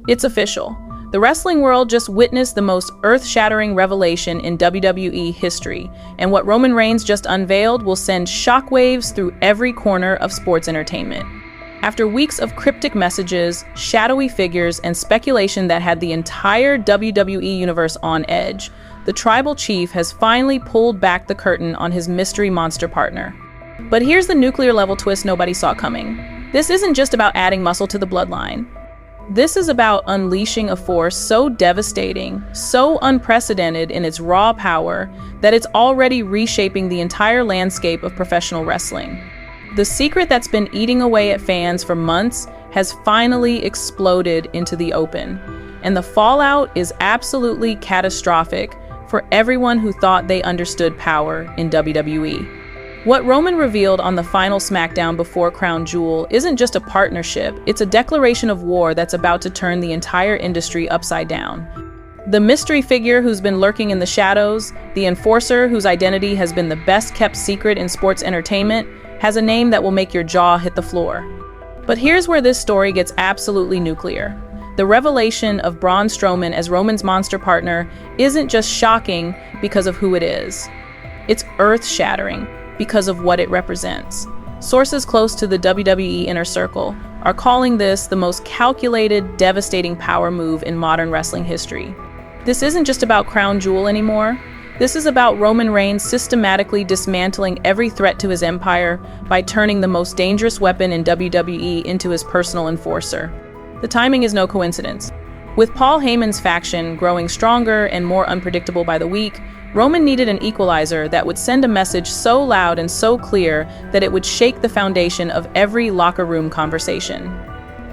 It's official. The wrestling world just witnessed the most earth-shattering revelation in WWE history, and what Roman Reigns just unveiled will send shockwaves through every corner of sports entertainment. After weeks of cryptic messages, shadowy figures, and speculation that had the entire WWE Universe on edge, the Tribal Chief has finally pulled back the curtain on his mystery monster partner. But here's the nuclear-level twist nobody saw coming. This isn't just about adding muscle to the Bloodline. This is about unleashing a force so devastating, so unprecedented in its raw power, that it's already reshaping the entire landscape of professional wrestling. The secret that's been eating away at fans for months has finally exploded into the open, and the fallout is absolutely catastrophic for everyone who thought they understood power in WWE. What Roman revealed on the final SmackDown before Crown Jewel isn't just a partnership, it's a declaration of war that's about to turn the entire industry upside down. The mystery figure who's been lurking in the shadows, the enforcer whose identity has been the best-kept secret in sports entertainment, has a name that will make your jaw hit the floor. But here's where this story gets absolutely nuclear. The revelation of Braun Strowman as Roman's monster partner isn't just shocking because of who it is. It's earth-shattering because of what it represents. Sources close to the WWE Inner Circle are calling this the most calculated, devastating power move in modern wrestling history. This isn't just about Crown Jewel anymore. This is about Roman Reigns systematically dismantling every threat to his empire by turning the most dangerous weapon in WWE into his personal enforcer. The timing is no coincidence. With Paul Heyman's faction growing stronger and more unpredictable by the week, Roman needed an equalizer that would send a message so loud and so clear that it would shake the foundation of every locker room conversation.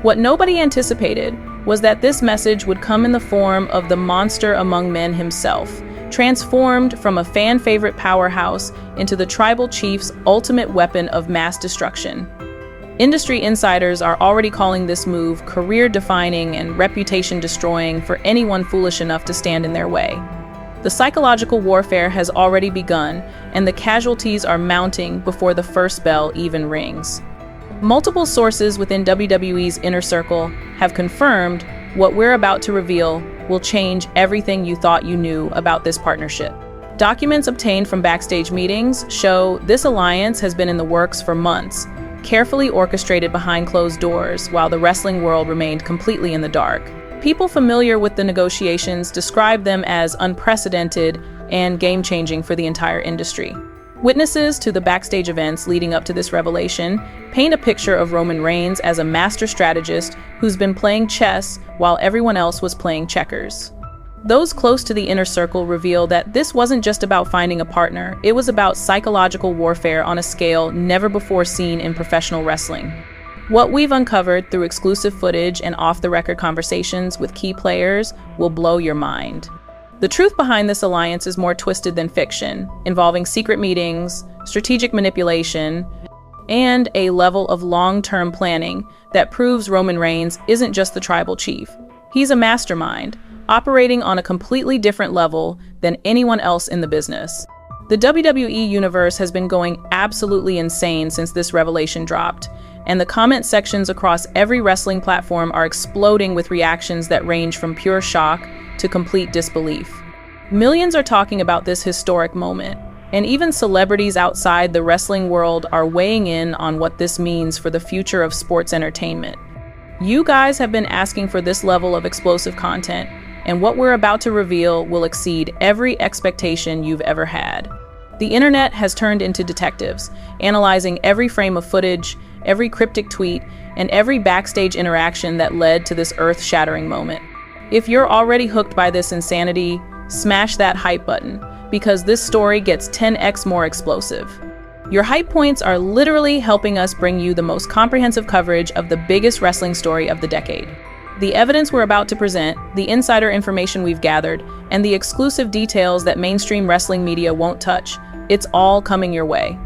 What nobody anticipated was that this message would come in the form of the monster among men himself, transformed from a fan-favorite powerhouse into the Tribal Chief's ultimate weapon of mass destruction. Industry insiders are already calling this move career-defining and reputation-destroying for anyone foolish enough to stand in their way. The psychological warfare has already begun, and the casualties are mounting before the first bell even rings. Multiple sources within WWE's Inner Circle have confirmed what we're about to reveal will change everything you thought you knew about this partnership. Documents obtained from backstage meetings show this alliance has been in the works for months, carefully orchestrated behind closed doors while the wrestling world remained completely in the dark. People familiar with the negotiations describe them as unprecedented and game-changing for the entire industry. Witnesses to the backstage events leading up to this revelation paint a picture of Roman Reigns as a master strategist who's been playing chess while everyone else was playing checkers. Those close to the Inner Circle reveal that this wasn't just about finding a partner, it was about psychological warfare on a scale never before seen in professional wrestling. What we've uncovered through exclusive footage and off-the-record conversations with key players will blow your mind. The truth behind this alliance is more twisted than fiction, involving secret meetings, strategic manipulation, and a level of long-term planning that proves Roman Reigns isn't just the Tribal Chief. He's a mastermind, operating on a completely different level than anyone else in the business. The WWE Universe has been going absolutely insane since this revelation dropped, and the comment sections across every wrestling platform are exploding with reactions that range from pure shock to complete disbelief. Millions are talking about this historic moment, and even celebrities outside the wrestling world are weighing in on what this means for the future of sports entertainment. You guys have been asking for this level of explosive content, and what we're about to reveal will exceed every expectation you've ever had. The internet has turned into detectives, analyzing every frame of footage, every cryptic tweet, and every backstage interaction that led to this earth-shattering moment. If you're already hooked by this insanity, smash that hype button, because this story gets 10x more explosive. Your hype points are literally helping us bring you the most comprehensive coverage of the biggest wrestling story of the decade. The evidence we're about to present, the insider information we've gathered, and the exclusive details that mainstream wrestling media won't touch, it's all coming your way.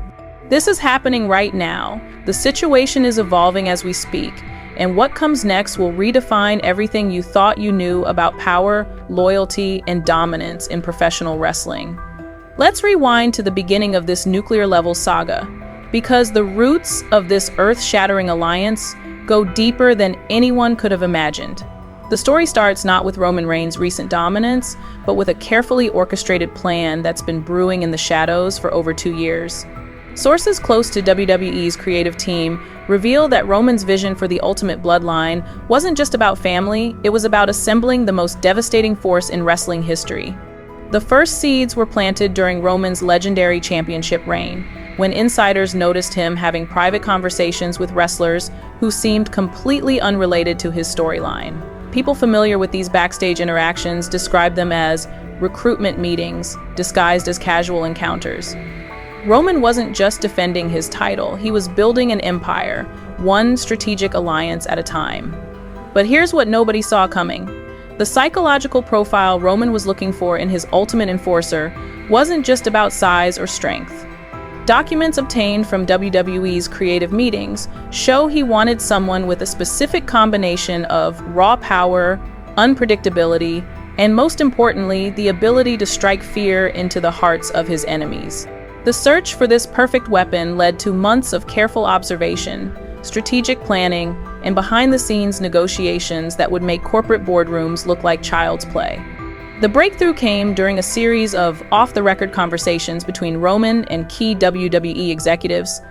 This is happening right now. The situation is evolving as we speak, and what comes next will redefine everything you thought you knew about power, loyalty, and dominance in professional wrestling. Let's rewind to the beginning of this nuclear-level saga, because the roots of this earth-shattering alliance go deeper than anyone could have imagined. The story starts not with Roman Reigns' recent dominance, but with a carefully orchestrated plan that's been brewing in the shadows for over 2 years. Sources close to WWE's creative team reveal that Roman's vision for the ultimate bloodline wasn't just about family, it was about assembling the most devastating force in wrestling history. The first seeds were planted during Roman's legendary championship reign, when insiders noticed him having private conversations with wrestlers who seemed completely unrelated to his storyline. People familiar with these backstage interactions describe them as recruitment meetings, disguised as casual encounters. Roman wasn't just defending his title, he was building an empire, one strategic alliance at a time. But here's what nobody saw coming. The psychological profile Roman was looking for in his ultimate enforcer wasn't just about size or strength. Documents obtained from WWE's creative meetings show he wanted someone with a specific combination of raw power, unpredictability, and most importantly, the ability to strike fear into the hearts of his enemies. The search for this perfect weapon led to months of careful observation, strategic planning, and behind-the-scenes negotiations that would make corporate boardrooms look like child's play. The breakthrough came during a series of off-the-record conversations between Roman and key WWE executives,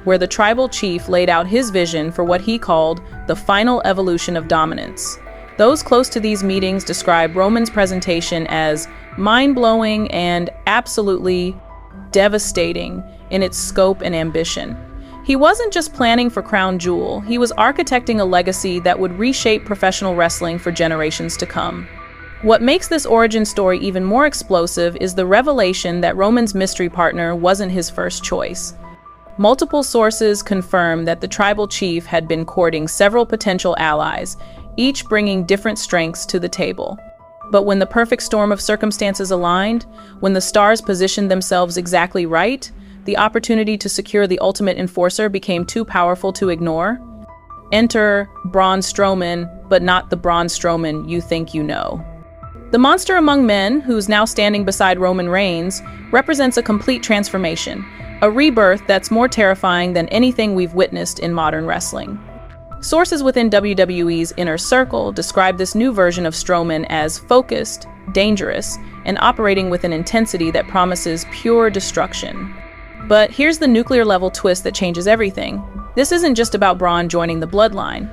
where the tribal chief laid out his vision for what he called the final evolution of dominance. Those close to these meetings describe Roman's presentation as mind-blowing and absolutely devastating in its scope and ambition. He wasn't just planning for crown jewel, he was architecting a legacy that would reshape professional wrestling for generations to come. What makes this origin story even more explosive is the revelation that Roman's mystery partner wasn't his first choice. Multiple sources confirm that the tribal chief had been courting several potential allies, each bringing different strengths to the table. But when the perfect storm of circumstances aligned, when the stars positioned themselves exactly right, the opportunity to secure the ultimate enforcer became too powerful to ignore. Enter Braun Strowman, but not the Braun Strowman you think you know. The monster among men, who's now standing beside Roman Reigns, represents a complete transformation, a rebirth that's more terrifying than anything we've witnessed in modern wrestling. Sources within WWE's inner circle describe this new version of Strowman as focused, dangerous, and operating with an intensity that promises pure destruction. But here's the nuclear-level twist that changes everything. This isn't just about Braun joining the Bloodline.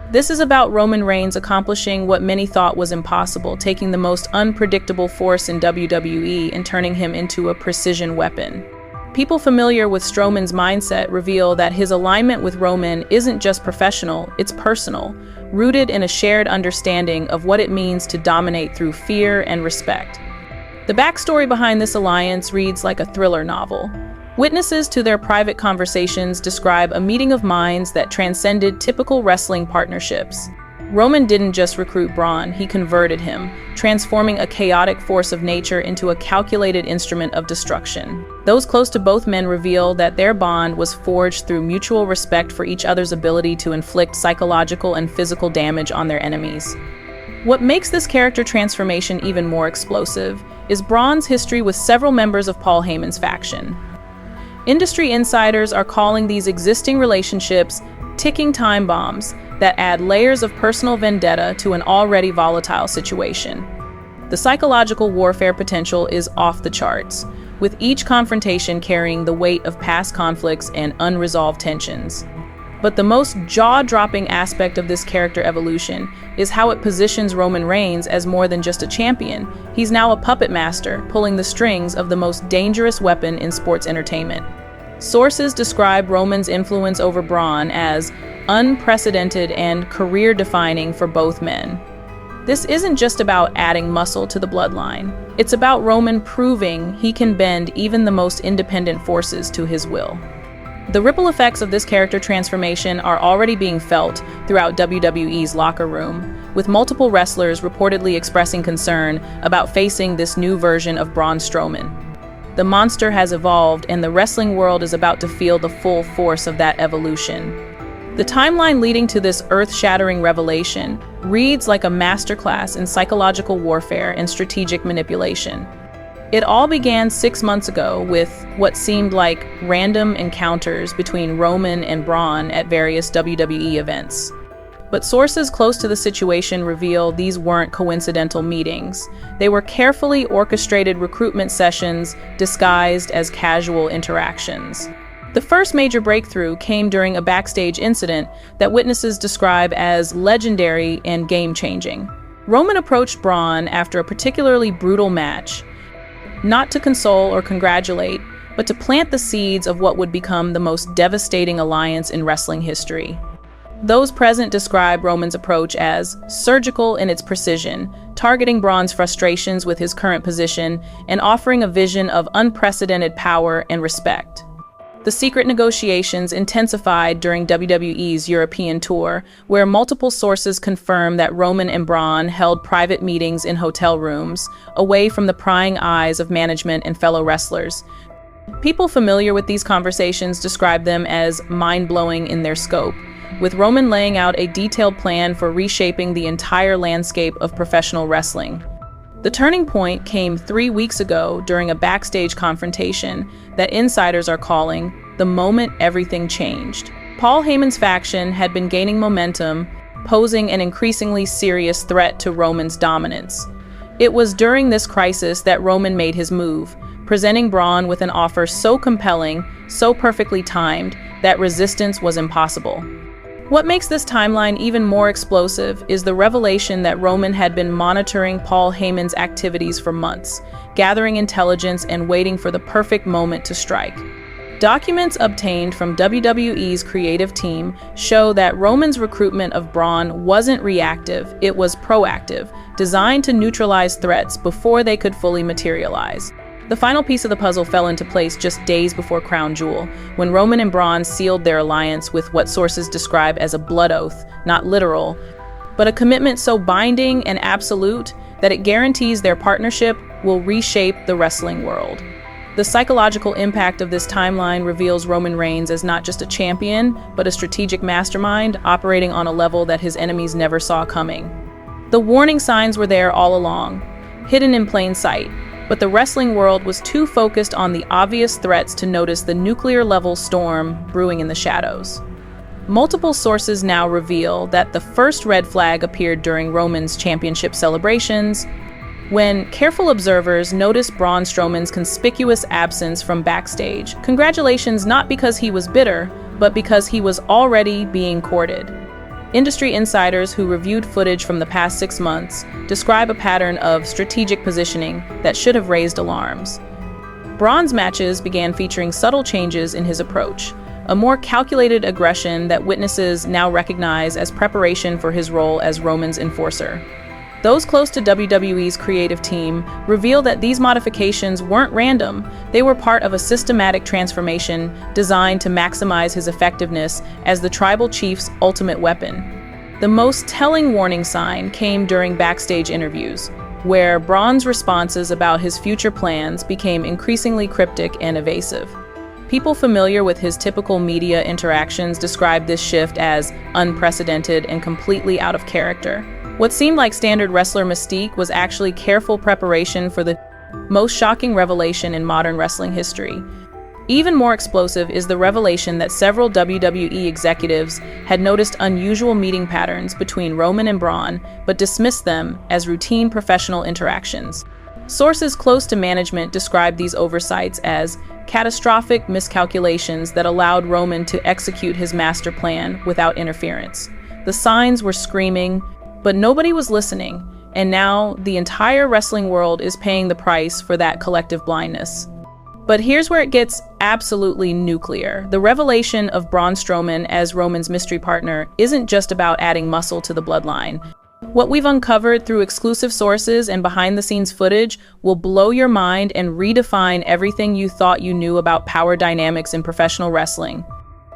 This is about Roman Reigns accomplishing what many thought was impossible, taking the most unpredictable force in WWE and turning him into a precision weapon. People familiar with Strowman's mindset reveal that his alignment with Roman isn't just professional, it's personal, rooted in a shared understanding of what it means to dominate through fear and respect. The backstory behind this alliance reads like a thriller novel. Witnesses to their private conversations describe a meeting of minds that transcended typical wrestling partnerships. Roman didn't just recruit Braun, he converted him, transforming a chaotic force of nature into a calculated instrument of destruction. Those close to both men reveal that their bond was forged through mutual respect for each other's ability to inflict psychological and physical damage on their enemies. What makes this character transformation even more explosive is Braun's history with several members of Paul Heyman's faction. Industry insiders are calling these existing relationships ticking time bombs that add layers of personal vendetta to an already volatile situation. The psychological warfare potential is off the charts, with each confrontation carrying the weight of past conflicts and unresolved tensions. But the most jaw-dropping aspect of this character evolution is how it positions Roman Reigns as more than just a champion. He's now a puppet master, pulling the strings of the most dangerous weapon in sports entertainment. Sources describe Roman's influence over Braun as unprecedented and career-defining for both men. This isn't just about adding muscle to the bloodline. It's about Roman proving he can bend even the most independent forces to his will. The ripple effects of this character transformation are already being felt throughout WWE's locker room, with multiple wrestlers reportedly expressing concern about facing this new version of Braun Strowman. The monster has evolved, and the wrestling world is about to feel the full force of that evolution. The timeline leading to this earth-shattering revelation reads like a masterclass in psychological warfare and strategic manipulation. It all began 6 months ago with what seemed like random encounters between Roman and Braun at various WWE events. But sources close to the situation reveal these weren't coincidental meetings. They were carefully orchestrated recruitment sessions disguised as casual interactions. The first major breakthrough came during a backstage incident that witnesses describe as legendary and game-changing. Roman approached Braun after a particularly brutal match, not to console or congratulate, but to plant the seeds of what would become the most devastating alliance in wrestling history. Those present describe Roman's approach as surgical in its precision, targeting Braun's frustrations with his current position and offering a vision of unprecedented power and respect. The secret negotiations intensified during WWE's European tour, where multiple sources confirm that Roman and Braun held private meetings in hotel rooms, away from the prying eyes of management and fellow wrestlers. People familiar with these conversations describe them as mind-blowing in their scope, with Roman laying out a detailed plan for reshaping the entire landscape of professional wrestling. The turning point came 3 weeks ago during a backstage confrontation that insiders are calling the moment everything changed. Paul Heyman's faction had been gaining momentum, posing an increasingly serious threat to Roman's dominance. It was during this crisis that Roman made his move, presenting Braun with an offer so compelling, so perfectly timed, that resistance was impossible. What makes this timeline even more explosive is the revelation that Roman had been monitoring Paul Heyman's activities for months, gathering intelligence and waiting for the perfect moment to strike. Documents obtained from WWE's creative team show that Roman's recruitment of Braun wasn't reactive, it was proactive, designed to neutralize threats before they could fully materialize. The final piece of the puzzle fell into place just days before Crown Jewel, when Roman and Braun sealed their alliance with what sources describe as a blood oath, not literal, but a commitment so binding and absolute that it guarantees their partnership will reshape the wrestling world. The psychological impact of this timeline reveals Roman Reigns as not just a champion, but a strategic mastermind operating on a level that his enemies never saw coming. The warning signs were there all along, hidden in plain sight, but the wrestling world was too focused on the obvious threats to notice the nuclear-level storm brewing in the shadows. Multiple sources now reveal that the first red flag appeared during Roman's championship celebrations, when careful observers noticed Braun Strowman's conspicuous absence from backstage. Congratulations not because he was bitter, but because he was already being courted. Industry insiders who reviewed footage from the past 6 months describe a pattern of strategic positioning that should have raised alarms. Braun's matches began featuring subtle changes in his approach, a more calculated aggression that witnesses now recognize as preparation for his role as Roman's enforcer. Those close to WWE's creative team reveal that these modifications weren't random. They were part of a systematic transformation designed to maximize his effectiveness as the tribal chief's ultimate weapon. The most telling warning sign came during backstage interviews, where Braun's responses about his future plans became increasingly cryptic and evasive. People familiar with his typical media interactions describe this shift as unprecedented and completely out of character. What seemed like standard wrestler mystique was actually careful preparation for the most shocking revelation in modern wrestling history. Even more explosive is the revelation that several WWE executives had noticed unusual meeting patterns between Roman and Braun, but dismissed them as routine professional interactions. Sources close to management describe these oversights as catastrophic miscalculations that allowed Roman to execute his master plan without interference. The signs were screaming, but nobody was listening, and now the entire wrestling world is paying the price for that collective blindness. But here's where it gets absolutely nuclear. The revelation of Braun Strowman as Roman's mystery partner isn't just about adding muscle to the bloodline. What we've uncovered through exclusive sources and behind-the-scenes footage will blow your mind and redefine everything you thought you knew about power dynamics in professional wrestling.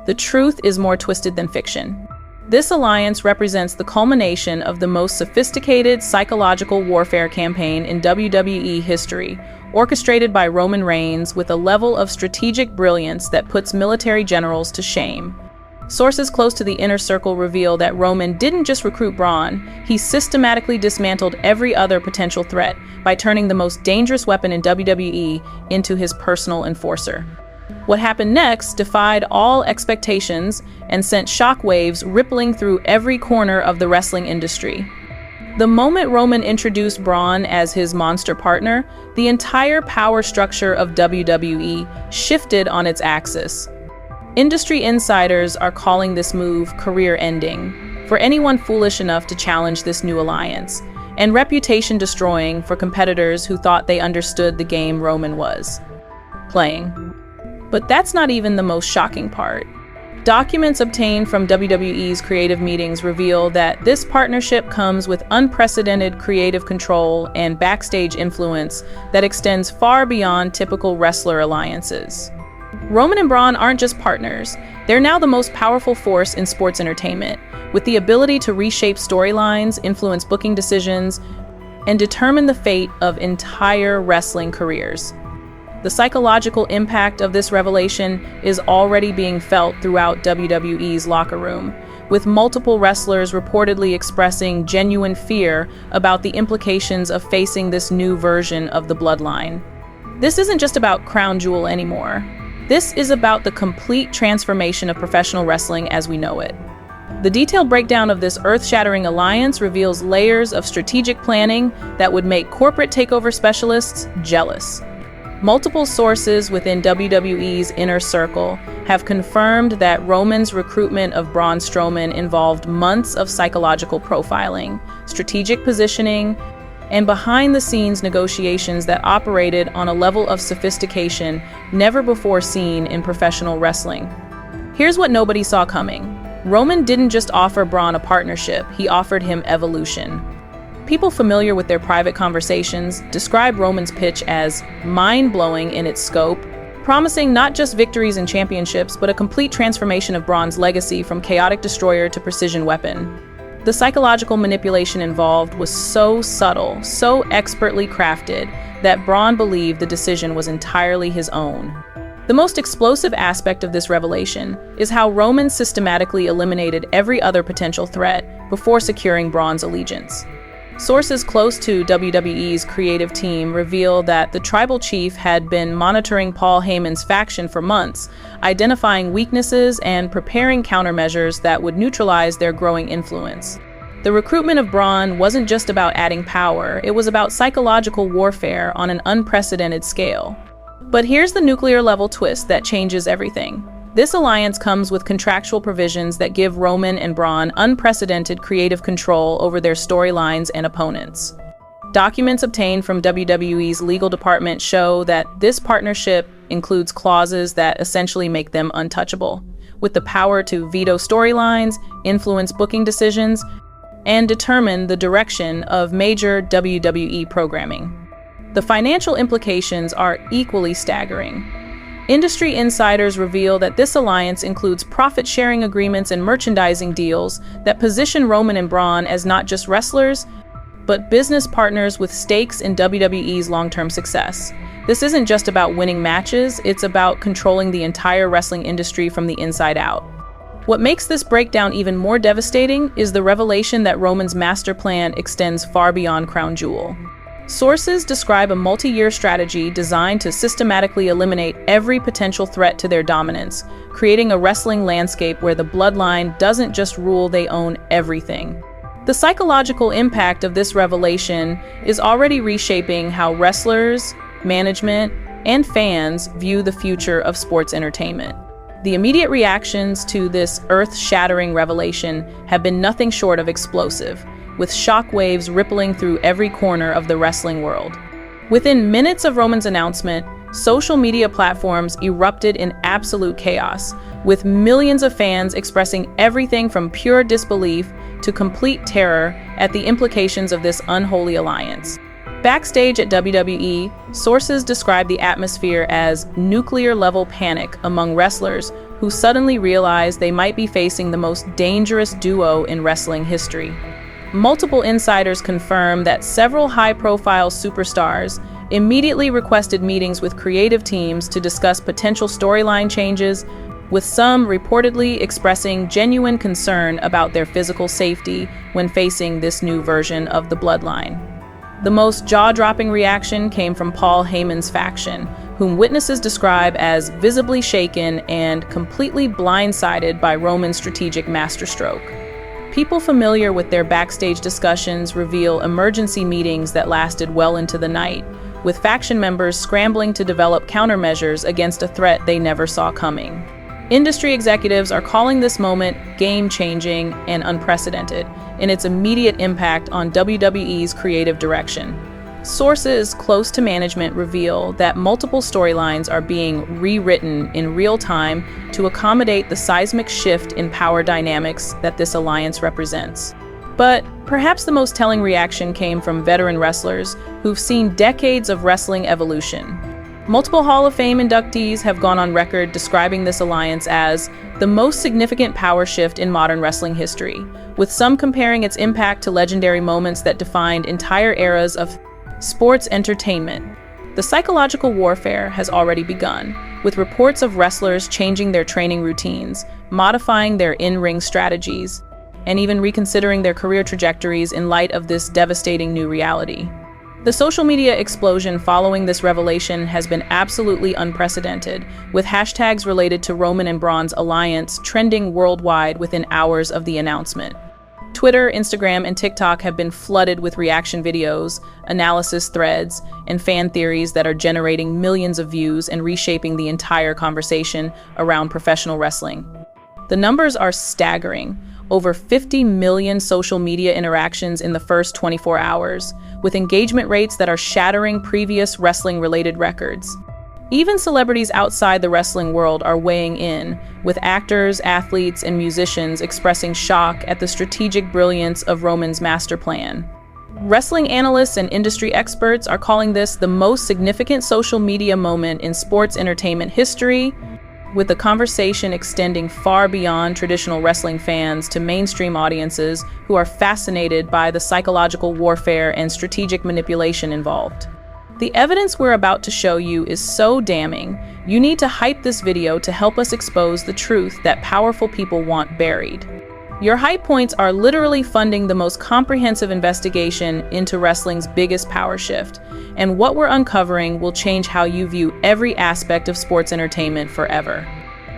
The truth is more twisted than fiction. This alliance represents the culmination of the most sophisticated psychological warfare campaign in WWE history, orchestrated by Roman Reigns with a level of strategic brilliance that puts military generals to shame. Sources close to the inner circle reveal that Roman didn't just recruit Braun, he systematically dismantled every other potential threat by turning the most dangerous weapon in WWE into his personal enforcer. What happened next defied all expectations and sent shockwaves rippling through every corner of the wrestling industry. The moment Roman introduced Braun as his monster partner, the entire power structure of WWE shifted on its axis. Industry insiders are calling this move career-ending for anyone foolish enough to challenge this new alliance, and reputation-destroying for competitors who thought they understood the game Roman was playing. But that's not even the most shocking part. Documents obtained from WWE's creative meetings reveal that this partnership comes with unprecedented creative control and backstage influence that extends far beyond typical wrestler alliances. Roman and Braun aren't just partners, they're now the most powerful force in sports entertainment, with the ability to reshape storylines, influence booking decisions, and determine the fate of entire wrestling careers. The psychological impact of this revelation is already being felt throughout WWE's locker room, with multiple wrestlers reportedly expressing genuine fear about the implications of facing this new version of the Bloodline. This isn't just about Crown Jewel anymore. This is about the complete transformation of professional wrestling as we know it. The detailed breakdown of this earth-shattering alliance reveals layers of strategic planning that would make corporate takeover specialists jealous. Multiple sources within WWE's inner circle have confirmed that Roman's recruitment of Braun Strowman involved months of psychological profiling, strategic positioning, and behind-the-scenes negotiations that operated on a level of sophistication never before seen in professional wrestling. Here's what nobody saw coming. Roman didn't just offer Braun a partnership, he offered him evolution. People familiar with their private conversations describe Roman's pitch as mind-blowing in its scope, promising not just victories and championships, but a complete transformation of Braun's legacy from chaotic destroyer to precision weapon. The psychological manipulation involved was so subtle, so expertly crafted, that Braun believed the decision was entirely his own. The most explosive aspect of this revelation is how Roman systematically eliminated every other potential threat before securing Braun's allegiance. Sources close to WWE's creative team reveal that the tribal chief had been monitoring Paul Heyman's faction for months, identifying weaknesses and preparing countermeasures that would neutralize their growing influence. The recruitment of Braun wasn't just about adding power, it was about psychological warfare on an unprecedented scale. But here's the nuclear-level twist that changes everything. This alliance comes with contractual provisions that give Roman and Braun unprecedented creative control over their storylines and opponents. Documents obtained from WWE's legal department show that this partnership includes clauses that essentially make them untouchable, with the power to veto storylines, influence booking decisions, and determine the direction of major WWE programming. The financial implications are equally staggering. Industry insiders reveal that this alliance includes profit-sharing agreements and merchandising deals that position Roman and Braun as not just wrestlers, but business partners with stakes in WWE's long-term success. This isn't just about winning matches, it's about controlling the entire wrestling industry from the inside out. What makes this breakdown even more devastating is the revelation that Roman's master plan extends far beyond Crown Jewel. Sources describe a multi-year strategy designed to systematically eliminate every potential threat to their dominance, creating a wrestling landscape where the Bloodline doesn't just rule, they own everything. The psychological impact of this revelation is already reshaping how wrestlers, management, and fans view the future of sports entertainment. The immediate reactions to this earth-shattering revelation have been nothing short of explosive, with shockwaves rippling through every corner of the wrestling world. Within minutes of Roman's announcement, social media platforms erupted in absolute chaos, with millions of fans expressing everything from pure disbelief to complete terror at the implications of this unholy alliance. Backstage at WWE, sources describe the atmosphere as nuclear-level panic among wrestlers who suddenly realized they might be facing the most dangerous duo in wrestling history. Multiple insiders confirm that several high-profile superstars immediately requested meetings with creative teams to discuss potential storyline changes, with some reportedly expressing genuine concern about their physical safety when facing this new version of the Bloodline. The most jaw-dropping reaction came from Paul Heyman's faction, whom witnesses describe as visibly shaken and completely blindsided by Roman's strategic masterstroke. People familiar with their backstage discussions reveal emergency meetings that lasted well into the night, with faction members scrambling to develop countermeasures against a threat they never saw coming. Industry executives are calling this moment game-changing and unprecedented in its immediate impact on WWE's creative direction. Sources close to management reveal that multiple storylines are being rewritten in real time to accommodate the seismic shift in power dynamics that this alliance represents. But perhaps the most telling reaction came from veteran wrestlers who've seen decades of wrestling evolution. Multiple Hall of Fame inductees have gone on record describing this alliance as the most significant power shift in modern wrestling history, with some comparing its impact to legendary moments that defined entire eras of sports entertainment. The psychological warfare has already begun, with reports of wrestlers changing their training routines, modifying their in-ring strategies, and even reconsidering their career trajectories in light of this devastating new reality. The social media explosion following this revelation has been absolutely unprecedented, with hashtags related to Roman and Braun's alliance trending worldwide within hours of the announcement. Twitter, Instagram, and TikTok have been flooded with reaction videos, analysis threads, and fan theories that are generating millions of views and reshaping the entire conversation around professional wrestling. The numbers are staggering. Over 50 million social media interactions in the first 24 hours, with engagement rates that are shattering previous wrestling-related records. Even celebrities outside the wrestling world are weighing in, with actors, athletes, and musicians expressing shock at the strategic brilliance of Roman's master plan. Wrestling analysts and industry experts are calling this the most significant social media moment in sports entertainment history, with the conversation extending far beyond traditional wrestling fans to mainstream audiences who are fascinated by the psychological warfare and strategic manipulation involved. The evidence we're about to show you is so damning, you need to hype this video to help us expose the truth that powerful people want buried. Your hype points are literally funding the most comprehensive investigation into wrestling's biggest power shift, and what we're uncovering will change how you view every aspect of sports entertainment forever.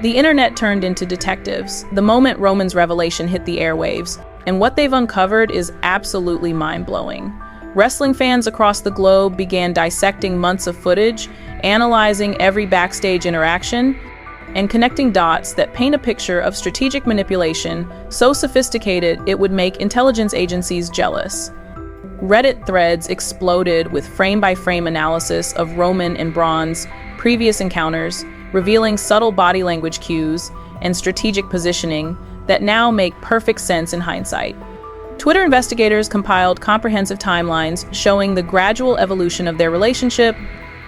The internet turned into detectives the moment Roman's revelation hit the airwaves, and what they've uncovered is absolutely mind-blowing. Wrestling fans across the globe began dissecting months of footage, analyzing every backstage interaction, and connecting dots that paint a picture of strategic manipulation so sophisticated it would make intelligence agencies jealous. Reddit threads exploded with frame-by-frame analysis of Roman and Braun's previous encounters, revealing subtle body language cues and strategic positioning that now make perfect sense in hindsight. Twitter investigators compiled comprehensive timelines showing the gradual evolution of their relationship,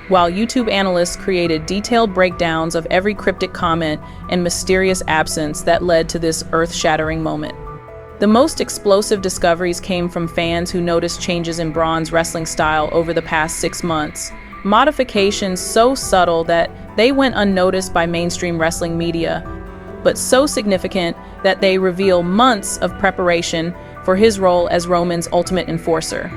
while YouTube analysts created detailed breakdowns of every cryptic comment and mysterious absence that led to this earth-shattering moment. The most explosive discoveries came from fans who noticed changes in Braun's wrestling style over the past 6 months, modifications so subtle that they went unnoticed by mainstream wrestling media, but so significant that they reveal months of preparation for his role as Roman's ultimate enforcer.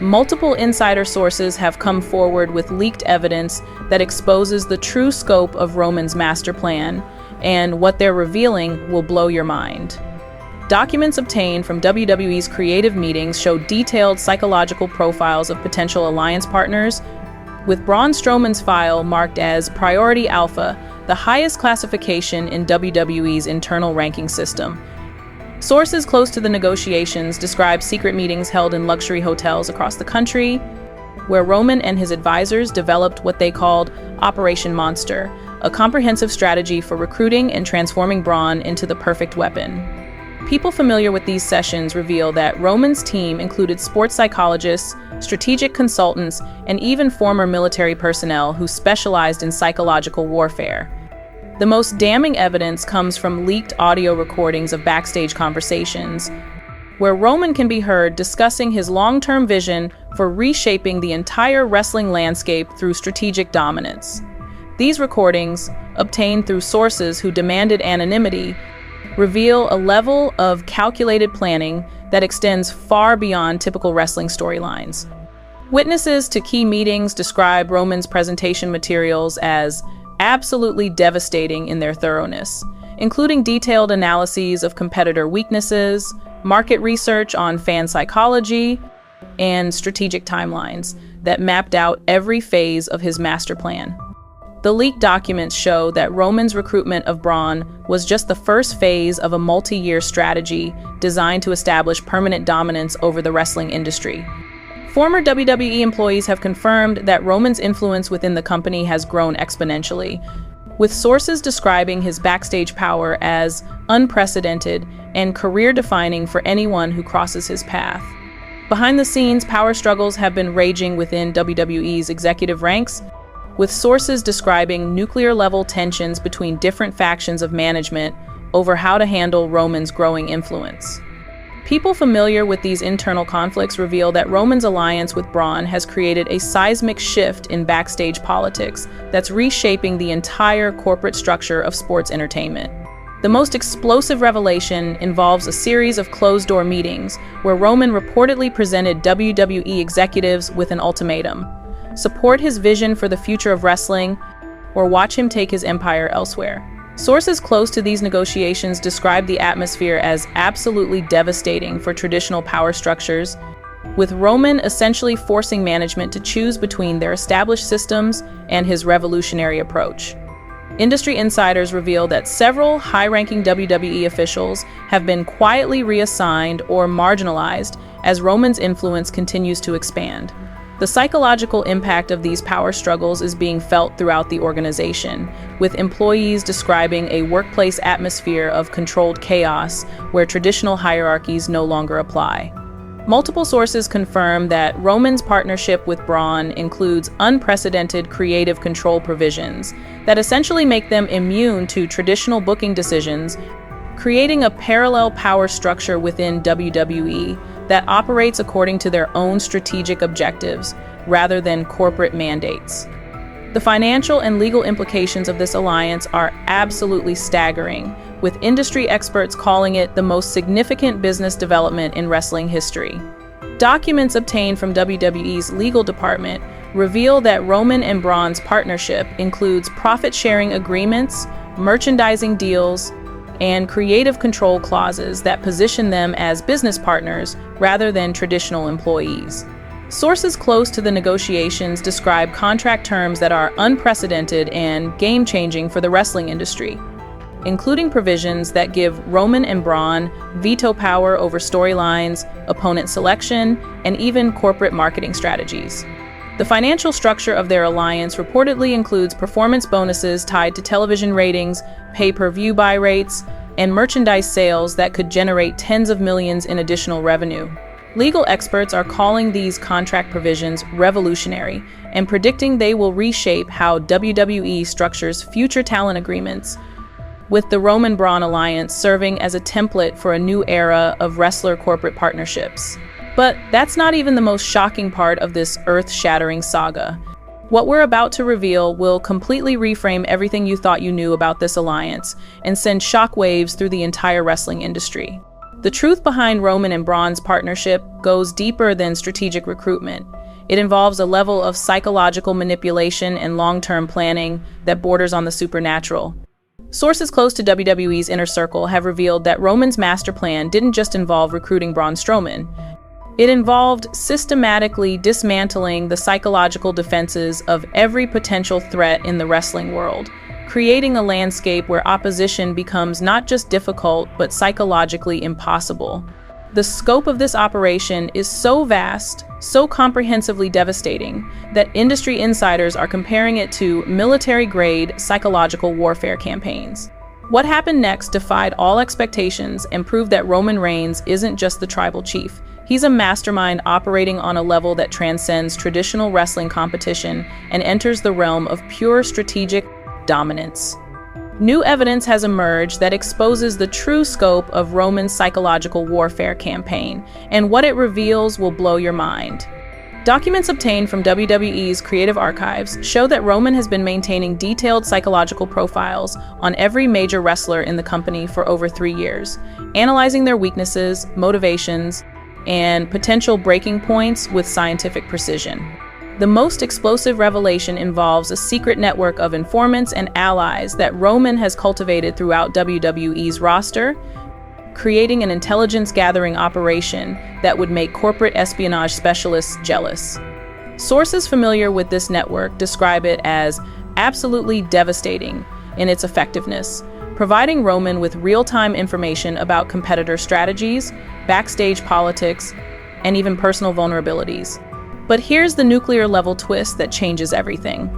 Multiple insider sources have come forward with leaked evidence that exposes the true scope of Roman's master plan, and what they're revealing will blow your mind. Documents obtained from WWE's creative meetings show detailed psychological profiles of potential alliance partners, with Braun Strowman's file marked as Priority Alpha, the highest classification in WWE's internal ranking system. Sources close to the negotiations describe secret meetings held in luxury hotels across the country, where Roman and his advisors developed what they called Operation Monster, a comprehensive strategy for recruiting and transforming Braun into the perfect weapon. People familiar with these sessions reveal that Roman's team included sports psychologists, strategic consultants, and even former military personnel who specialized in psychological warfare. The most damning evidence comes from leaked audio recordings of backstage conversations, where Roman can be heard discussing his long-term vision for reshaping the entire wrestling landscape through strategic dominance. These recordings, obtained through sources who demanded anonymity, reveal a level of calculated planning that extends far beyond typical wrestling storylines. Witnesses to key meetings describe Roman's presentation materials as absolutely devastating in their thoroughness, including detailed analyses of competitor weaknesses, market research on fan psychology, and strategic timelines that mapped out every phase of his master plan. The leaked documents show that Roman's recruitment of Braun was just the first phase of a multi-year strategy designed to establish permanent dominance over the wrestling industry. Former WWE employees have confirmed that Roman's influence within the company has grown exponentially, with sources describing his backstage power as unprecedented and career-defining for anyone who crosses his path. Behind the scenes, power struggles have been raging within WWE's executive ranks, with sources describing nuclear-level tensions between different factions of management over how to handle Roman's growing influence. People familiar with these internal conflicts reveal that Roman's alliance with Braun has created a seismic shift in backstage politics that's reshaping the entire corporate structure of sports entertainment. The most explosive revelation involves a series of closed-door meetings where Roman reportedly presented WWE executives with an ultimatum: support his vision for the future of wrestling, or watch him take his empire elsewhere. Sources close to these negotiations describe the atmosphere as absolutely devastating for traditional power structures, with Roman essentially forcing management to choose between their established systems and his revolutionary approach. Industry insiders reveal that several high-ranking WWE officials have been quietly reassigned or marginalized as Roman's influence continues to expand. The psychological impact of these power struggles is being felt throughout the organization, with employees describing a workplace atmosphere of controlled chaos where traditional hierarchies no longer apply. Multiple sources confirm that Roman's partnership with Braun includes unprecedented creative control provisions that essentially make them immune to traditional booking decisions, creating a parallel power structure within WWE that operates according to their own strategic objectives rather than corporate mandates. The financial and legal implications of this alliance are absolutely staggering, with industry experts calling it the most significant business development in wrestling history. Documents obtained from WWE's legal department reveal that Roman and Braun's partnership includes profit-sharing agreements, merchandising deals, and creative control clauses that position them as business partners rather than traditional employees. Sources close to the negotiations describe contract terms that are unprecedented and game-changing for the wrestling industry, including provisions that give Roman and Braun veto power over storylines, opponent selection, and even corporate marketing strategies. The financial structure of their alliance reportedly includes performance bonuses tied to television ratings, pay-per-view buy rates, and merchandise sales that could generate tens of millions in additional revenue. Legal experts are calling these contract provisions revolutionary and predicting they will reshape how WWE structures future talent agreements, with the Roman-Braun alliance serving as a template for a new era of wrestler corporate partnerships. But that's not even the most shocking part of this earth-shattering saga. What we're about to reveal will completely reframe everything you thought you knew about this alliance and send shockwaves through the entire wrestling industry. The truth behind Roman and Braun's partnership goes deeper than strategic recruitment. It involves a level of psychological manipulation and long-term planning that borders on the supernatural. Sources close to WWE's inner circle have revealed that Roman's master plan didn't just involve recruiting Braun Strowman. It involved systematically dismantling the psychological defenses of every potential threat in the wrestling world, creating a landscape where opposition becomes not just difficult, but psychologically impossible. The scope of this operation is so vast, so comprehensively devastating, that industry insiders are comparing it to military-grade psychological warfare campaigns. What happened next defied all expectations and proved that Roman Reigns isn't just the tribal chief. He's a mastermind operating on a level that transcends traditional wrestling competition and enters the realm of pure strategic dominance. New evidence has emerged that exposes the true scope of Roman's psychological warfare campaign, and what it reveals will blow your mind. Documents obtained from WWE's creative archives show that Roman has been maintaining detailed psychological profiles on every major wrestler in the company for over 3 years, analyzing their weaknesses, motivations, and potential breaking points with scientific precision. The most explosive revelation involves a secret network of informants and allies that Roman has cultivated throughout WWE's roster, creating an intelligence-gathering operation that would make corporate espionage specialists jealous. Sources familiar with this network describe it as absolutely devastating in its effectiveness, providing Roman with real-time information about competitor strategies, backstage politics, and even personal vulnerabilities. But here's the nuclear-level twist that changes everything.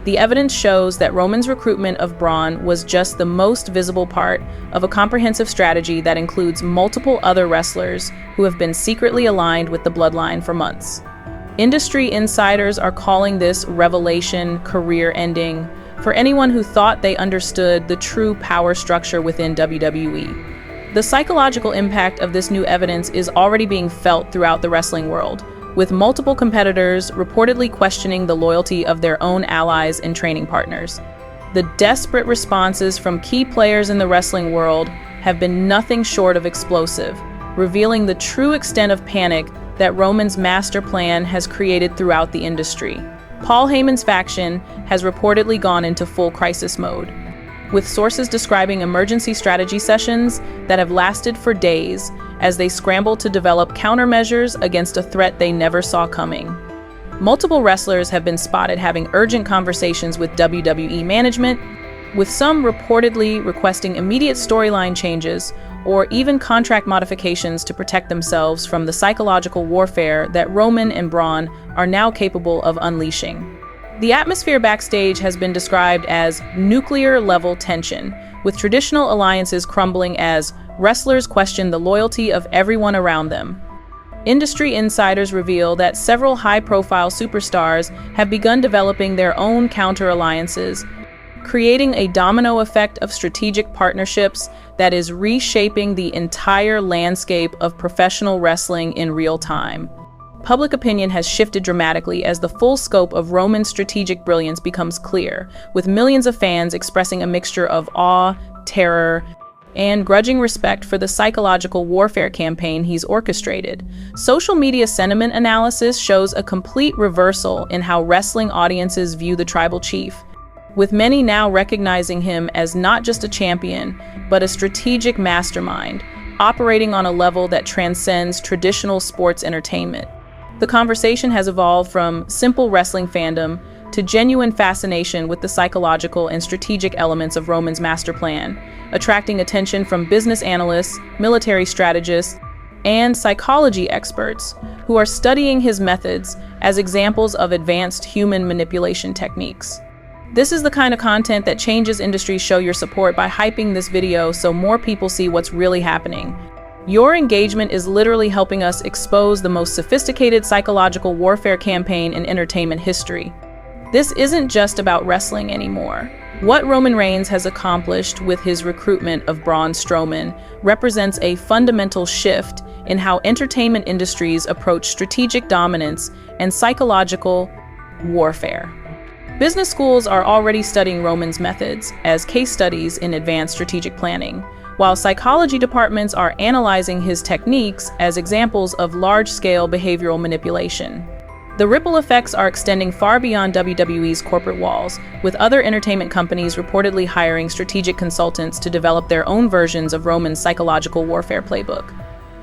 The evidence shows that Roman's recruitment of Braun was just the most visible part of a comprehensive strategy that includes multiple other wrestlers who have been secretly aligned with the Bloodline for months. Industry insiders are calling this revelation career-ending for anyone who thought they understood the true power structure within WWE. The psychological impact of this new evidence is already being felt throughout the wrestling world, with multiple competitors reportedly questioning the loyalty of their own allies and training partners. The desperate responses from key players in the wrestling world have been nothing short of explosive, revealing the true extent of panic that Roman's master plan has created throughout the industry. Paul Heyman's faction has reportedly gone into full crisis mode, with sources describing emergency strategy sessions that have lasted for days as they scramble to develop countermeasures against a threat they never saw coming. Multiple wrestlers have been spotted having urgent conversations with WWE management, with some reportedly requesting immediate storyline changes or even contract modifications to protect themselves from the psychological warfare that Roman and Braun are now capable of unleashing. The atmosphere backstage has been described as nuclear-level tension, with traditional alliances crumbling as wrestlers question the loyalty of everyone around them. Industry insiders reveal that several high-profile superstars have begun developing their own counter-alliances, creating a domino effect of strategic partnerships that is reshaping the entire landscape of professional wrestling in real time. Public opinion has shifted dramatically as the full scope of Roman's strategic brilliance becomes clear, with millions of fans expressing a mixture of awe, terror, and grudging respect for the psychological warfare campaign he's orchestrated. Social media sentiment analysis shows a complete reversal in how wrestling audiences view the tribal chief, with many now recognizing him as not just a champion, but a strategic mastermind, operating on a level that transcends traditional sports entertainment. The conversation has evolved from simple wrestling fandom to genuine fascination with the psychological and strategic elements of Roman's master plan, attracting attention from business analysts, military strategists, and psychology experts who are studying his methods as examples of advanced human manipulation techniques. This is the kind of content that changes industry. Show your support by hyping this video so more people see what's really happening. Your engagement is literally helping us expose the most sophisticated psychological warfare campaign in entertainment history. This isn't just about wrestling anymore. What Roman Reigns has accomplished with his recruitment of Braun Strowman represents a fundamental shift in how entertainment industries approach strategic dominance and psychological warfare. Business schools are already studying Roman's methods as case studies in advanced strategic planning, while psychology departments are analyzing his techniques as examples of large-scale behavioral manipulation. The ripple effects are extending far beyond WWE's corporate walls, with other entertainment companies reportedly hiring strategic consultants to develop their own versions of Roman's psychological warfare playbook.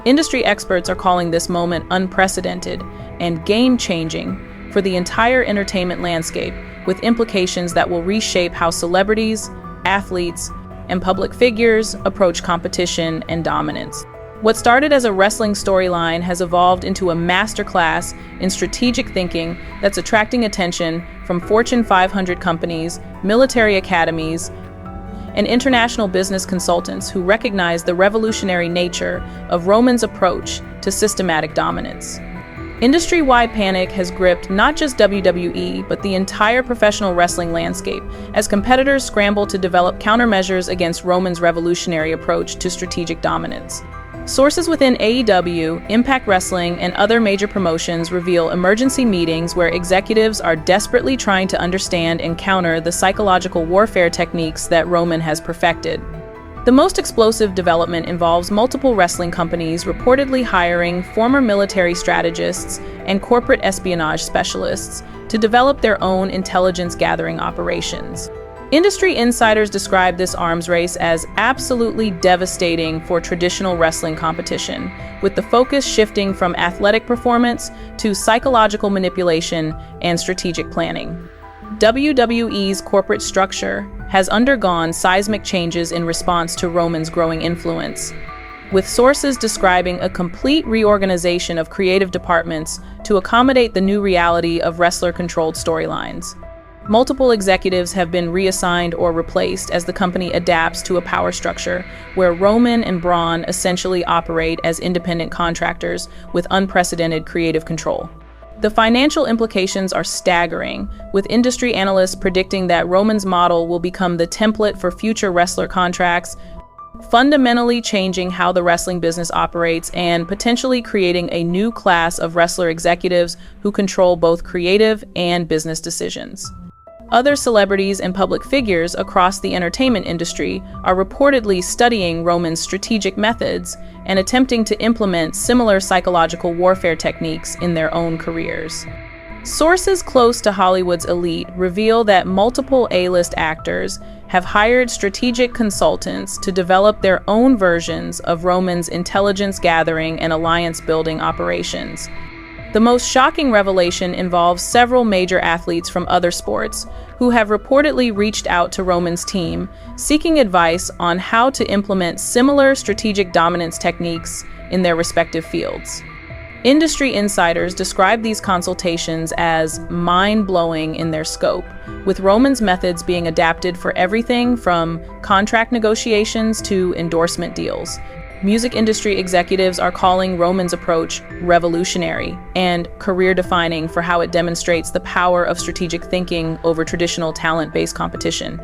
Industry experts are calling this moment unprecedented and game-changing for the entire entertainment landscape, with implications that will reshape how celebrities, athletes, and public figures approach competition and dominance. What started as a wrestling storyline has evolved into a masterclass in strategic thinking that's attracting attention from Fortune 500 companies, military academies, and international business consultants who recognize the revolutionary nature of Roman's approach to systematic dominance. Industry-wide panic has gripped not just WWE, but the entire professional wrestling landscape as competitors scramble to develop countermeasures against Roman's revolutionary approach to strategic dominance. Sources within AEW, Impact Wrestling, and other major promotions reveal emergency meetings where executives are desperately trying to understand and counter the psychological warfare techniques that Roman has perfected. The most explosive development involves multiple wrestling companies reportedly hiring former military strategists and corporate espionage specialists to develop their own intelligence-gathering operations. Industry insiders describe this arms race as absolutely devastating for traditional wrestling competition, with the focus shifting from athletic performance to psychological manipulation and strategic planning. WWE's corporate structure has undergone seismic changes in response to Roman's growing influence, with sources describing a complete reorganization of creative departments to accommodate the new reality of wrestler-controlled storylines. Multiple executives have been reassigned or replaced as the company adapts to a power structure where Roman and Braun essentially operate as independent contractors with unprecedented creative control. The financial implications are staggering, with industry analysts predicting that Roman's model will become the template for future wrestler contracts, fundamentally changing how the wrestling business operates and potentially creating a new class of wrestler executives who control both creative and business decisions. Other celebrities and public figures across the entertainment industry are reportedly studying Roman's strategic methods and attempting to implement similar psychological warfare techniques in their own careers. Sources close to Hollywood's elite reveal that multiple A-list actors have hired strategic consultants to develop their own versions of Roman's intelligence gathering and alliance building operations. The most shocking revelation involves several major athletes from other sports who have reportedly reached out to Roman's team, seeking advice on how to implement similar strategic dominance techniques in their respective fields. Industry insiders describe these consultations as mind-blowing in their scope, with Roman's methods being adapted for everything from contract negotiations to endorsement deals. Music industry executives are calling Roman's approach revolutionary and career-defining for how it demonstrates the power of strategic thinking over traditional talent-based competition.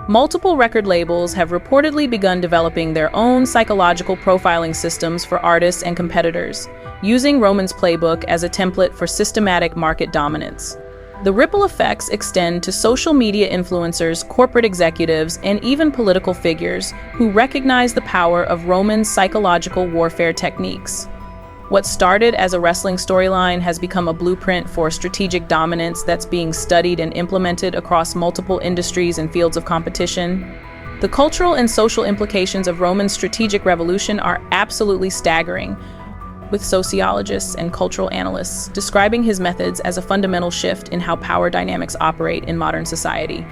Multiple record labels have reportedly begun developing their own psychological profiling systems for artists and competitors, using Roman's playbook as a template for systematic market dominance. The ripple effects extend to social media influencers, corporate executives, and even political figures who recognize the power of Roman's psychological warfare techniques. What started as a wrestling storyline has become a blueprint for strategic dominance that's being studied and implemented across multiple industries and fields of competition. The cultural and social implications of Roman's strategic revolution are absolutely staggering, with sociologists and cultural analysts describing his methods as a fundamental shift in how power dynamics operate in modern society.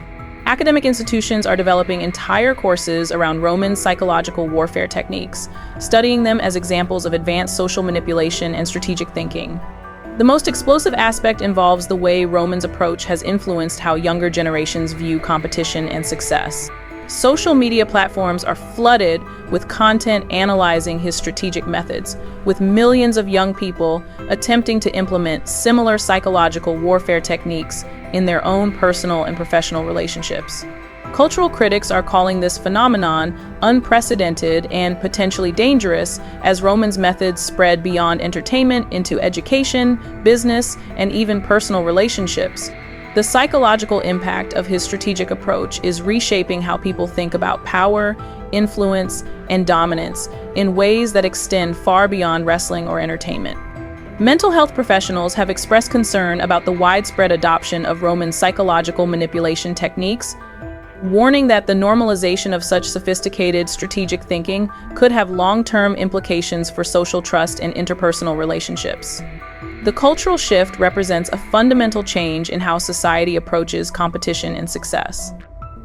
Academic institutions are developing entire courses around Roman's psychological warfare techniques, studying them as examples of advanced social manipulation and strategic thinking. The most explosive aspect involves the way Roman's approach has influenced how younger generations view competition and success. Social media platforms are flooded with content analyzing his strategic methods, with millions of young people attempting to implement similar psychological warfare techniques in their own personal and professional relationships. Cultural critics are calling this phenomenon unprecedented and potentially dangerous as Roman's methods spread beyond entertainment into education, business, and even personal relationships. The psychological impact of his strategic approach is reshaping how people think about power, influence, and dominance in ways that extend far beyond wrestling or entertainment. Mental health professionals have expressed concern about the widespread adoption of Roman's psychological manipulation techniques, warning that the normalization of such sophisticated strategic thinking could have long-term implications for social trust and interpersonal relationships. The cultural shift represents a fundamental change in how society approaches competition and success.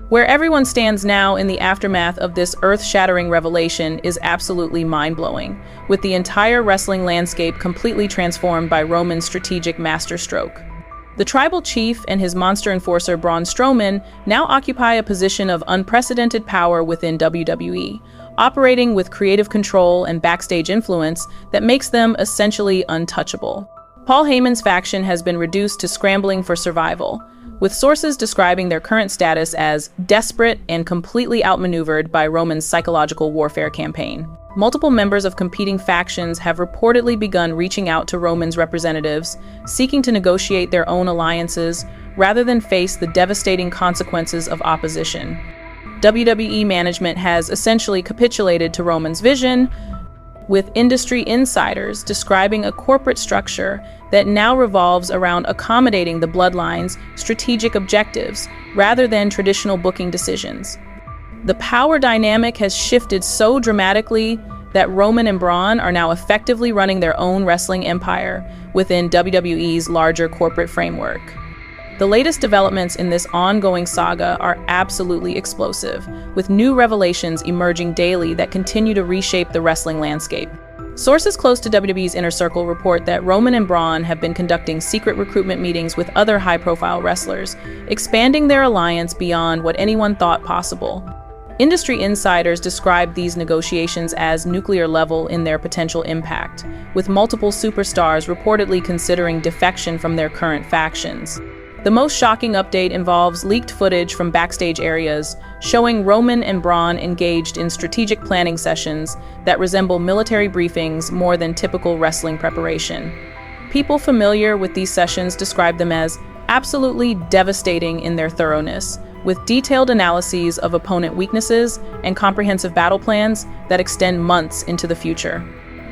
Where everyone stands now in the aftermath of this earth-shattering revelation is absolutely mind-blowing, with the entire wrestling landscape completely transformed by Roman's strategic masterstroke. The tribal chief and his monster enforcer Braun Strowman now occupy a position of unprecedented power within WWE, operating with creative control and backstage influence that makes them essentially untouchable. Paul Heyman's faction has been reduced to scrambling for survival, with sources describing their current status as desperate and completely outmaneuvered by Roman's psychological warfare campaign. Multiple members of competing factions have reportedly begun reaching out to Roman's representatives, seeking to negotiate their own alliances rather than face the devastating consequences of opposition. WWE management has essentially capitulated to Roman's vision, with industry insiders describing a corporate structure that now revolves around accommodating the Bloodline's strategic objectives rather than traditional booking decisions. The power dynamic has shifted so dramatically that Roman and Braun are now effectively running their own wrestling empire within WWE's larger corporate framework. The latest developments in this ongoing saga are absolutely explosive, with new revelations emerging daily that continue to reshape the wrestling landscape. Sources close to WWE's Inner Circle report that Roman and Braun have been conducting secret recruitment meetings with other high-profile wrestlers, expanding their alliance beyond what anyone thought possible. Industry insiders describe these negotiations as nuclear level in their potential impact, with multiple superstars reportedly considering defection from their current factions. The most shocking update involves leaked footage from backstage areas showing Roman and Braun engaged in strategic planning sessions that resemble military briefings more than typical wrestling preparation. People familiar with these sessions describe them as absolutely devastating in their thoroughness, with detailed analyses of opponent weaknesses and comprehensive battle plans that extend months into the future.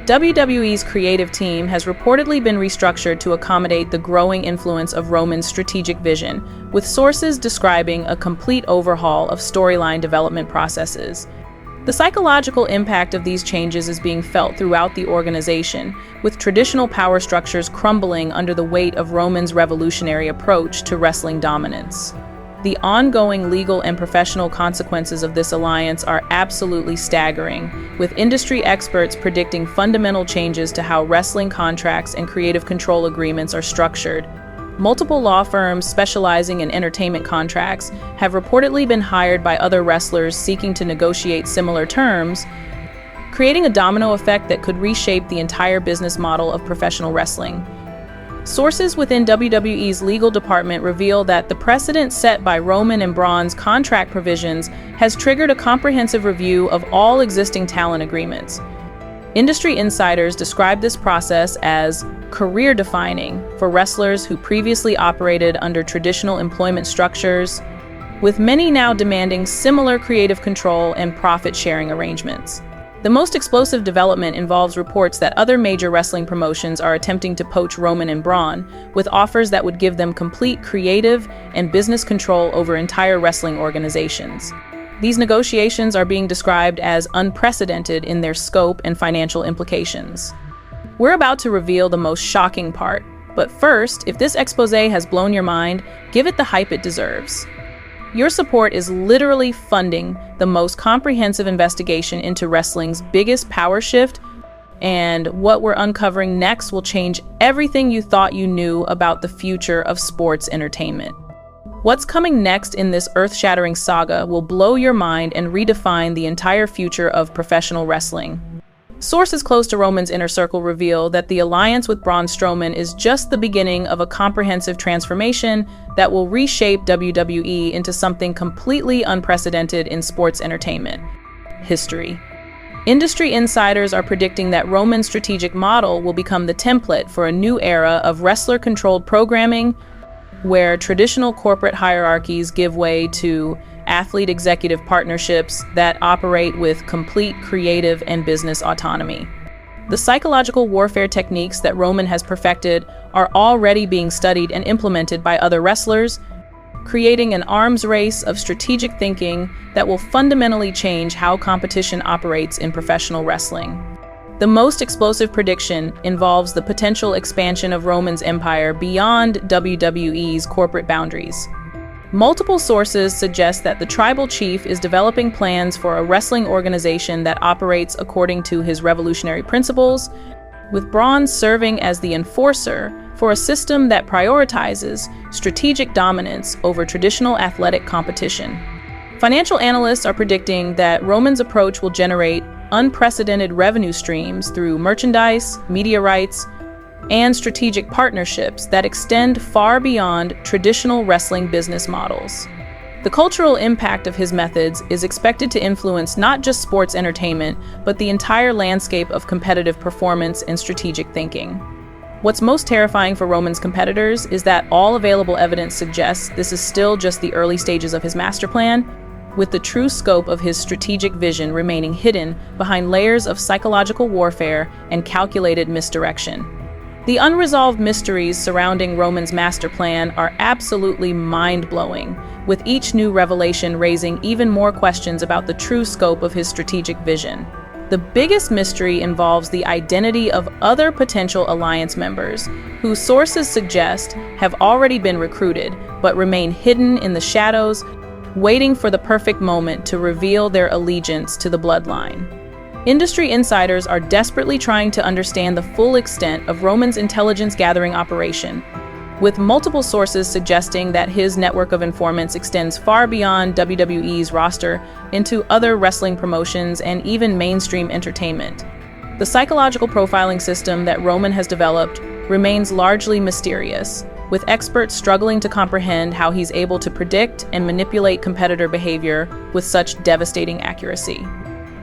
WWE's creative team has reportedly been restructured to accommodate the growing influence of Roman's strategic vision, with sources describing a complete overhaul of storyline development processes. The psychological impact of these changes is being felt throughout the organization, with traditional power structures crumbling under the weight of Roman's revolutionary approach to wrestling dominance. The ongoing legal and professional consequences of this alliance are absolutely staggering, with industry experts predicting fundamental changes to how wrestling contracts and creative control agreements are structured. Multiple law firms specializing in entertainment contracts have reportedly been hired by other wrestlers seeking to negotiate similar terms, creating a domino effect that could reshape the entire business model of professional wrestling. Sources within WWE's legal department reveal that the precedent set by Roman and Braun's contract provisions has triggered a comprehensive review of all existing talent agreements. Industry insiders describe this process as career-defining for wrestlers who previously operated under traditional employment structures, with many now demanding similar creative control and profit-sharing arrangements. The most explosive development involves reports that other major wrestling promotions are attempting to poach Roman and Braun, with offers that would give them complete creative and business control over entire wrestling organizations. These negotiations are being described as unprecedented in their scope and financial implications. We're about to reveal the most shocking part, but first, if this expose has blown your mind, give it the hype it deserves. Your support is literally funding the most comprehensive investigation into wrestling's biggest power shift, and what we're uncovering next will change everything you thought you knew about the future of sports entertainment. What's coming next in this earth-shattering saga will blow your mind and redefine the entire future of professional wrestling. Sources close to Roman's Inner Circle reveal that the alliance with Braun Strowman is just the beginning of a comprehensive transformation that will reshape WWE into something completely unprecedented in sports entertainment history. Industry insiders are predicting that Roman's strategic model will become the template for a new era of wrestler-controlled programming, where traditional corporate hierarchies give way to athlete-executive partnerships that operate with complete creative and business autonomy. The psychological warfare techniques that Roman has perfected are already being studied and implemented by other wrestlers, creating an arms race of strategic thinking that will fundamentally change how competition operates in professional wrestling. The most explosive prediction involves the potential expansion of Roman's empire beyond WWE's corporate boundaries. Multiple sources suggest that the tribal chief is developing plans for a wrestling organization that operates according to his revolutionary principles, with Braun serving as the enforcer for a system that prioritizes strategic dominance over traditional athletic competition. Financial analysts are predicting that Roman's approach will generate unprecedented revenue streams through merchandise, media rights, and strategic partnerships that extend far beyond traditional wrestling business models. The cultural impact of his methods is expected to influence not just sports entertainment, but the entire landscape of competitive performance and strategic thinking. What's most terrifying for Roman's competitors is that all available evidence suggests this is still just the early stages of his master plan, with the true scope of his strategic vision remaining hidden behind layers of psychological warfare and calculated misdirection. The unresolved mysteries surrounding Roman's master plan are absolutely mind-blowing, with each new revelation raising even more questions about the true scope of his strategic vision. The biggest mystery involves the identity of other potential alliance members, who sources suggest have already been recruited, but remain hidden in the shadows, waiting for the perfect moment to reveal their allegiance to the Bloodline. Industry insiders are desperately trying to understand the full extent of Roman's intelligence-gathering operation, with multiple sources suggesting that his network of informants extends far beyond WWE's roster into other wrestling promotions and even mainstream entertainment. The psychological profiling system that Roman has developed remains largely mysterious, with experts struggling to comprehend how he's able to predict and manipulate competitor behavior with such devastating accuracy.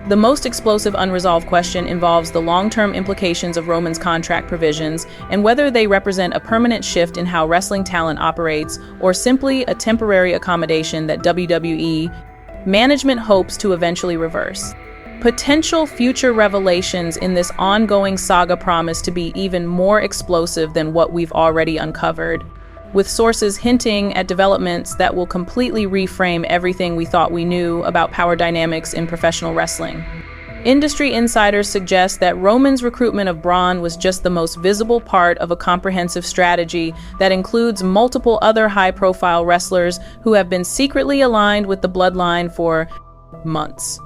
The most explosive unresolved question involves the long-term implications of Roman's contract provisions and whether they represent a permanent shift in how wrestling talent operates or simply a temporary accommodation that WWE management hopes to eventually reverse. Potential future revelations in this ongoing saga promise to be even more explosive than what we've already uncovered, with sources hinting at developments that will completely reframe everything we thought we knew about power dynamics in professional wrestling. Industry insiders suggest that Roman's recruitment of Braun was just the most visible part of a comprehensive strategy that includes multiple other high-profile wrestlers who have been secretly aligned with the Bloodline for months.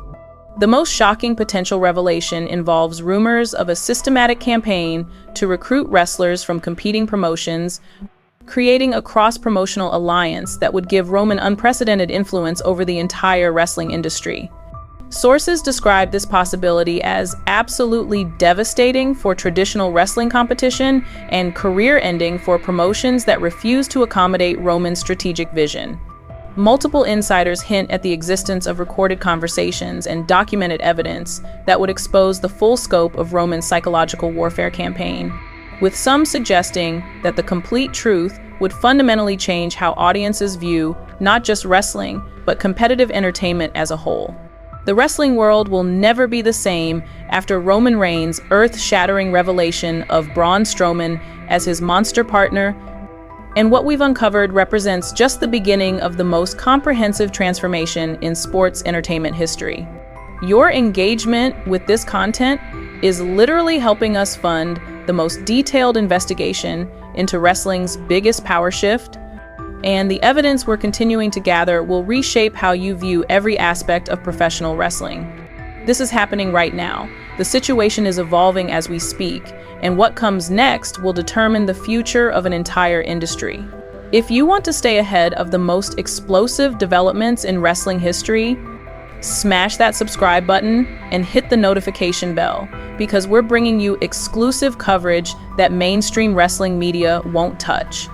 The most shocking potential revelation involves rumors of a systematic campaign to recruit wrestlers from competing promotions, creating a cross-promotional alliance that would give Roman unprecedented influence over the entire wrestling industry. Sources describe this possibility as absolutely devastating for traditional wrestling competition and career-ending for promotions that refuse to accommodate Roman's strategic vision. Multiple insiders hint at the existence of recorded conversations and documented evidence that would expose the full scope of Roman's psychological warfare campaign, with some suggesting that the complete truth would fundamentally change how audiences view not just wrestling, but competitive entertainment as a whole. The wrestling world will never be the same after Roman Reigns' earth-shattering revelation of Braun Strowman as his monster partner, and what we've uncovered represents just the beginning of the most comprehensive transformation in sports entertainment history. Your engagement with this content is literally helping us fund the most detailed investigation into wrestling's biggest power shift, and the evidence we're continuing to gather will reshape how you view every aspect of professional wrestling. This is happening right now. The situation is evolving as we speak, and what comes next will determine the future of an entire industry. If you want to stay ahead of the most explosive developments in wrestling history, smash that subscribe button and hit the notification bell, because we're bringing you exclusive coverage that mainstream wrestling media won't touch.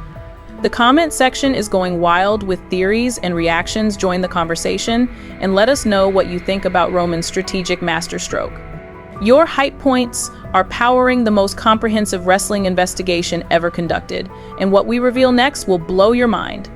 The comment section is going wild with theories and reactions. Join the conversation and let us know what you think about Roman's strategic masterstroke. Your hype points are powering the most comprehensive wrestling investigation ever conducted, and what we reveal next will blow your mind.